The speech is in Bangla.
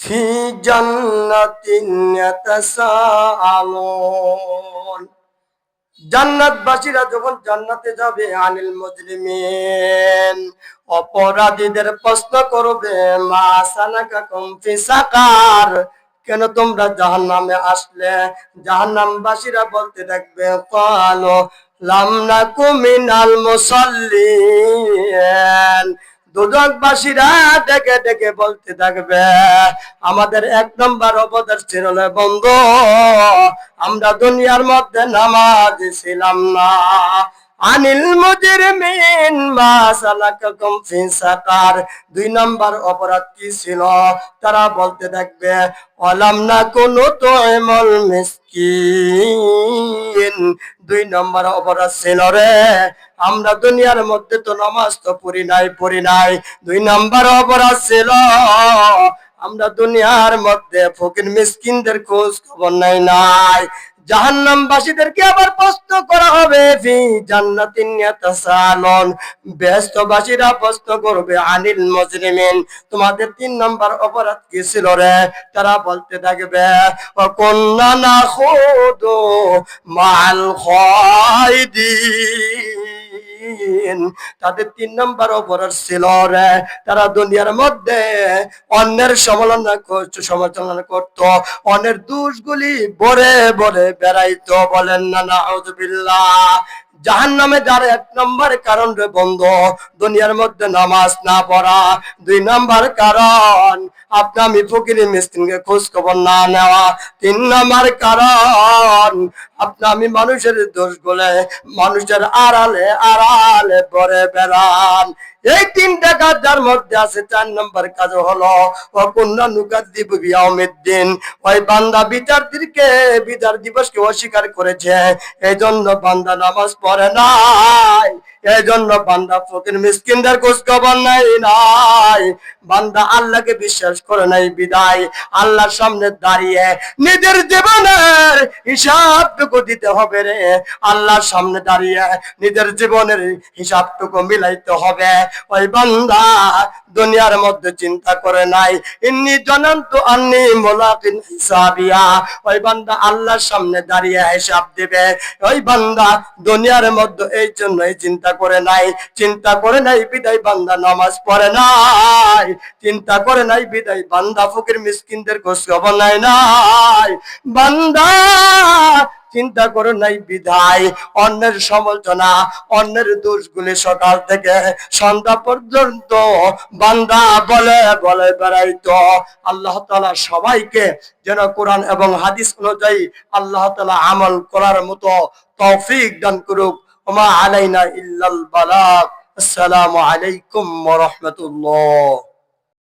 ফি জান্নাতিন ইয়াতাসাআলুন। জান্নাতবাসীরা যখন জান্নাতে যাবে, আনিল মুজরিমিন, অপরাধীদের প্রশ্ন করবে, মা সালাকাকুম ফি সাকার, কেন তোমরা জাহান্নামে আসলে? জাহান্নামবাসীরা বলতে থাকবে, ক্বালু লাম নাকু মিনাল মুসাল্লিন। দুদকবাসীরা ডেকে ডেকে বলতে থাকবে, আমাদের এক নম্বর অপরাধ ছিল না বন্ধু, আমরা দুনিয়ার মধ্যে নামাজ ছিলাম না। আনিল মুজরিমিন মা সালাকাকুম ফি সাকার, দুই নম্বর অপরাধ কি ছিল? তারা বলতে থাকবে, অলাম নাকু নুতইমুল মিসকিন, দুই নম্বর অপরাধ ছিল রে, আমরা দুনিয়ার মধ্যে তো নামাজ তো পড়ি নাই। দুই নম্বর অপরাধ ছিল, আমরা দুনিয়ার মধ্যে ফকির মিসকিনদের খোঁজ খবর নাই। জাহান্নামবাসীদেরকে আবার প্রশ্ন করা হবে, ফি জান্নাতিন ইয়াতাসালুন, বেহেশতবাসীরা প্রশ্ন করবে, আনিল মুজরিমিন, তোমাদের তিন নম্বর অপরাধ কি ছিল রে? তারা বলতে থাকবে, ওয়া কুন্না নাখুদু মাল খায়দিন, তাদের তিন নম্বর অপরাধ ছিল রে, তারা দুনিয়ার মধ্যে অন্যের সমালোচনা করত, অন্যের দোষগুলি বলে বলে বেড়াইতো। বলেন না নাউযুবিল্লাহ। জাহান্নামে যার এক নম্বর কারণ রে বন্ধু, দুনিয়ার মধ্যে নামাজ না পড়া। দুই নম্বর কারণ, আপনি আমি ফকির মিসকিনকে খোঁজ খবর না নেওয়া। তিন নম্বর কারণ, আপনি আমি মানুষের দোষ গুলে মানুষের আড়ালে আড়ালে পরে বেড়ান। এই তিনটা কাজ যার মধ্যে আছে, চার নম্বর কাজ হলো ওয়াকুন্না নুকাযযিবু বিয়াউমিদ্দিন, ওই বান্দা বিচার দিবসকে অস্বীকার করেছে, এই জন্য বান্দা নামাজ পড়ে নাই, এই জন্য বান্দা ফকির মিসকিনদের খোঁজ খবর নাই। বান্দা আল্লাহকে বিশ্বাস করে নাই বিদায় আল্লাহর সামনে দাঁড়িয়ে নিজের জীবনের হিসাবটুকু দিতে হবে রে। আল্লাহর সামনে দাঁড়িয়ে নিজের জীবনের হিসাবটুকু মিলাইতে হবে। ওই বান্দা দুনিয়ার মধ্যে চিন্তা করে নাই, ইন্নী জানান্তু আন্নী মুলাকিন হিসাবিয়া, ওই বান্দা আল্লাহর সামনে দাঁড়িয়ে হিসাব দিবে। ওই বান্দা দুনিয়ার মধ্যে এই জন্যই চিন্তা করে নাই বিদায় বান্দা নামাজ পড়ে নাই, চিন্তা করে নাই বিদায় বান্দা ফকির মিসকিনদের খোঁজ খবর নাই। বান্দা চিন্তা করে নাই বিধায় অন্যের সমালোচনা, অন্যের দোষগুলি সকাল থেকে সন্ধ্যা পর্যন্ত বান্দা বলে বলে বেড়াইতো। আল্লাহ তাআলা সবাইকে যেন কোরআন এবং হাদিস অনুযায়ী আল্লাহ তাআলা আমল করার মতো তৌফিক দান করুক। ওমা আলাইনা ইল্লাল বালাগ। আসসালামু আলাইকুম ওয়া রাহমাতুল্লাহ।